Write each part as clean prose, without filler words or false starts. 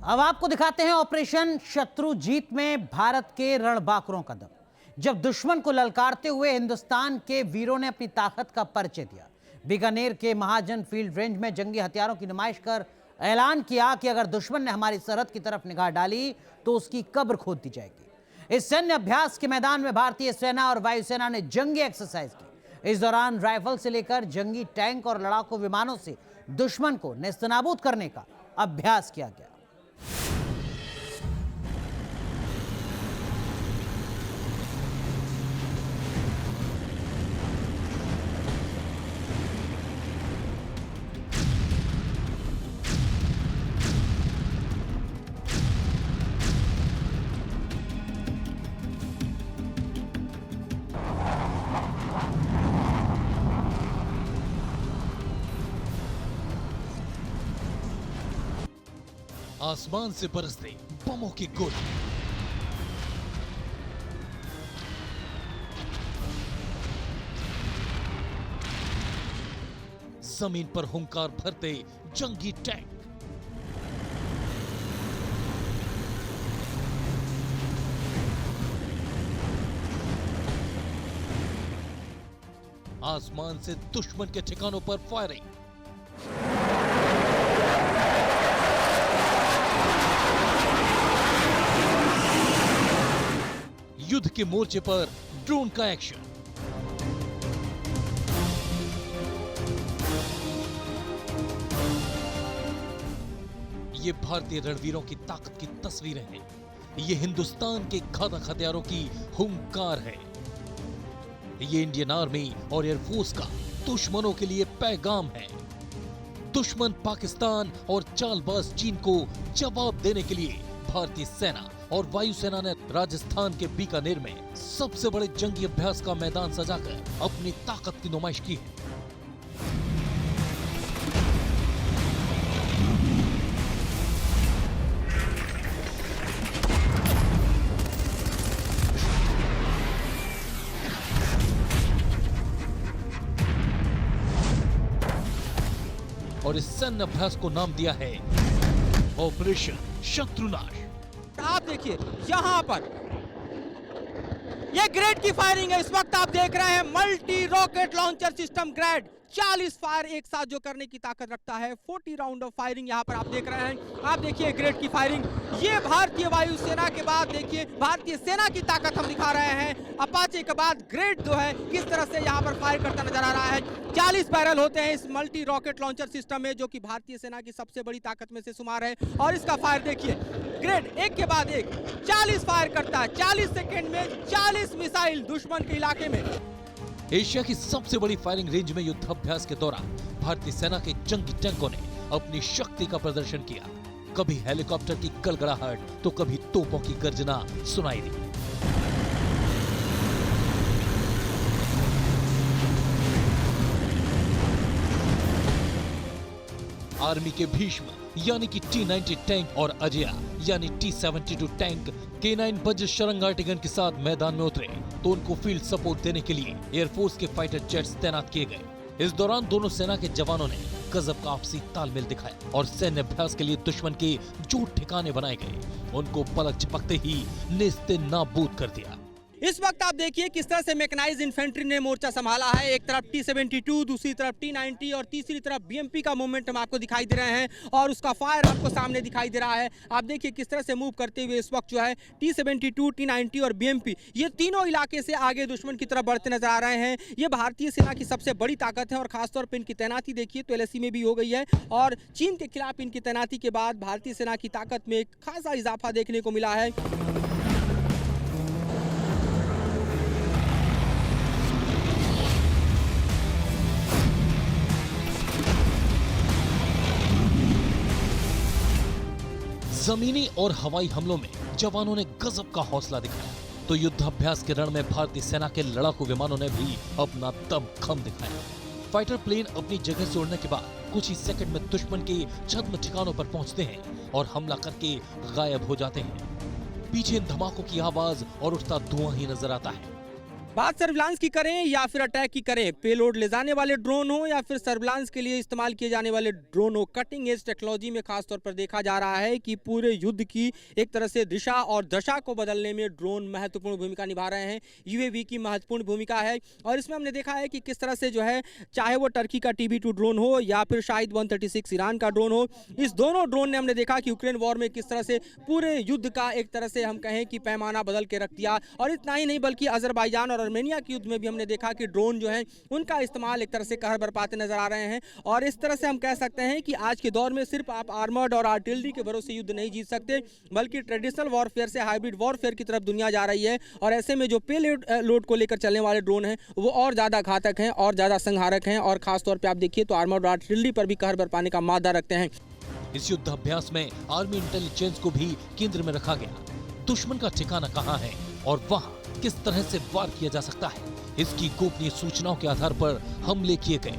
अब आपको दिखाते हैं ऑपरेशन शत्रुजीत में भारत के रणबांकुरों का दम। जब दुश्मन को ललकारते हुए हिंदुस्तान के वीरों ने अपनी ताकत का परिचय दिया। बीकानेर के महाजन फील्ड रेंज में जंगी हथियारों की नुमाइश कर ऐलान किया कि अगर दुश्मन ने हमारी सरहद की तरफ निगाह डाली तो उसकी कब्र खोद दी जाएगी। इस सैन्य अभ्यास के मैदान में भारतीय सेना और वायुसेना ने जंगी एक्सरसाइज की। इस दौरान राइफल से लेकर जंगी टैंक और लड़ाकू विमानों से दुश्मन को नेस्तनाबूद करने का अभ्यास किया गया। आसमान से बरसते बमों की गोली, जमीन पर हुंकार भरते जंगी टैंक, आसमान से दुश्मन के ठिकानों पर फायरिंग, युद्ध के मोर्चे पर ड्रोन का एक्शन। ये भारतीय रणवीरों की ताकत की तस्वीरें हैं। ये हिंदुस्तान के घातक हथियारों की हुंकार है। ये इंडियन आर्मी और एयरफोर्स का दुश्मनों के लिए पैगाम है। दुश्मन पाकिस्तान और चालबाज चीन को जवाब देने के लिए भारतीय सेना और वायुसेना ने राजस्थान के बीकानेर में सबसे बड़े जंगी अभ्यास का मैदान सजाकर अपनी ताकत की नुमाइश की है। और इस सैन्य अभ्यास को नाम दिया है ऑपरेशन शत्रुनाश। आप देखिए यहाँ पर ये ग्रेड की फायरिंग है। इस वक्त आप देख रहे हैं multi rocket launcher system grade 40 fire एक साथ जो करने की ताकत रखता है। 40 राउंड ऑफ फायरिंग यहाँ पर आप देख रहे हैं। आप देखिए ग्रेड की फायरिंग, ये भारतीय वायुसेना के बाद देखिए भारतीय सेना की ताकत हम दिखा रहे हैं। अपाचे के बाद ग्रेड जो है किस तरह से यहाँ पर फायर करता नजर आ रहा है। 40 बैरल होते हैं इस मल्टी रॉकेट लॉन्चर सिस्टम में, जो कि भारतीय सेना की सबसे बड़ी ताकत में से शुमार है। और इसका फायर देखिए, ग्रेड एक के बाद एक 40 फायर करता है। 40 सेकेंड में 40 मिसाइल दुश्मन के इलाके में। एशिया की सबसे बड़ी फायरिंग रेंज में युद्धाभ्यास के दौरान भारतीय सेना के जंगी टैंकों ने अपनी शक्ति का प्रदर्शन किया। कभी हेलीकॉप्टर की गड़गड़ाहट तो कभी तोपों की गर्जना सुनाई दी। आर्मी के भीष्म यानी कि T-90 टैंक और अजया यानी T-72 टैंक K9 वज्र शरंग आर्टिगन के साथ मैदान में उतरे तो उनको फील्ड सपोर्ट देने के लिए एयरफोर्स के फाइटर जेट्स तैनात किए गए। इस दौरान दोनों सेना के जवानों ने गजब का आपसी तालमेल दिखाया और सैन्य अभ्यास के लिए दुश्मन के जो ठिकाने बनाए गए उनको पलक झपकते ही नेस्ते नाबूद कर दिया। इस वक्त आप देखिए किस तरह से मैकेनाइज्ड इन्फेंट्री ने मोर्चा संभाला है। एक तरफ T-72, दूसरी तरफ T-90 और तीसरी तरफ BMP का मूवमेंट हम आपको दिखाई दे रहे हैं और उसका फायर आपको सामने दिखाई दे रहा है। आप देखिए किस तरह से मूव करते हुए इस वक्त जो है T-72, T-90 और BMP ये तीनों इलाके से आगे दुश्मन की तरफ बढ़ते नजर आ रहे हैं। ये भारतीय सेना की सबसे बड़ी ताकत है और खासतौर पर इनकी तैनाती देखिए तो LAC में भी हो गई है और चीन के खिलाफ इनकी तैनाती के बाद भारतीय सेना की ताकत में एक खासा इजाफा देखने को मिला है। जमीनी और हवाई हमलों में जवानों ने गजब का हौसला दिखाया तो युद्धाभ्यास के रण में भारतीय सेना के लड़ाकू विमानों ने भी अपना दमखम दिखाया। फाइटर प्लेन अपनी जगह से उड़ने के बाद कुछ ही सेकंड में दुश्मन के छद्म ठिकानों पर पहुंचते हैं और हमला करके गायब हो जाते हैं। पीछे इन धमाकों की आवाज और उठता धुआं ही नजर आता है। बात सर्विलांस की करें या फिर अटैक की करें, पेलोड ले जाने वाले ड्रोन हो या फिर सर्विलांस के लिए इस्तेमाल किए जाने वाले ड्रोन हो, कटिंग एज टेक्नोलॉजी में खास तौर पर देखा जा रहा है कि पूरे युद्ध की एक तरह से दिशा और दशा को बदलने में ड्रोन महत्वपूर्ण भूमिका निभा रहे हैं। यूएवी की महत्वपूर्ण भूमिका है और इसमें हमने देखा है कि किस तरह से जो है, चाहे वो टर्की का TB2 ड्रोन हो या फिर शाहिद 136 ईरान का ड्रोन हो, इस दोनों ड्रोन ने हमने देखा कि यूक्रेन वॉर में किस तरह से पूरे युद्ध का एक तरह से हम कहें कि पैमाना बदल के रख दिया। और इतना ही नहीं बल्कि अजरबैजान और आर्मेनिया के युद्ध में भी हमने देखा कि ड्रोन जो है उनका इस्तेमाल एक तरह से कहर बरपाते नजर आ रहे हैं। और इस तरह से हम कह सकते हैं कि आज के दौर में सिर्फ आप आर्मर्ड और आर्टिलरी के भरोसे युद्ध नहीं जीत सकते, बल्कि ट्रेडिशनल वॉरफेयर से हाइब्रिड वॉरफेयर की तरफ दुनिया जा रही है। और ऐसे में जो पे लोड को लेकर चलने वाले ड्रोन हैं वो और ज़्यादा घातक हैं और ज़्यादा संहारक हैं। और खासतौर पर आप देखिए तो आर्मर्ड और आर्टिलरी पर भी कहर बरपाने का मादा रखते हैं। इस युद्ध अभ्यास में आर्मी इंटेलिजेंस को भी केंद्र में रखा गया। दुश्मन का ठिकाना कहां है और वहां किस तरह से वार किया जा सकता है, इसकी गोपनीय सूचनाओं के आधार पर हमले किए गए।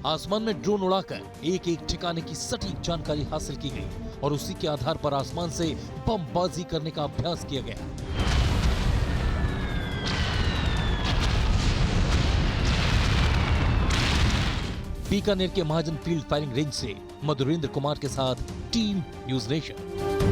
आसमान में ड्रोन उड़ाकर एक एक ठिकाने की सटीक जानकारी हासिल की गई और उसी के आधार पर आसमान से बमबाजी करने का अभ्यास किया गया। बीकानेर के महाजन फील्ड फायरिंग रेंज से मधुरेंद्र कुमार के साथ टीम न्यूज नेशन।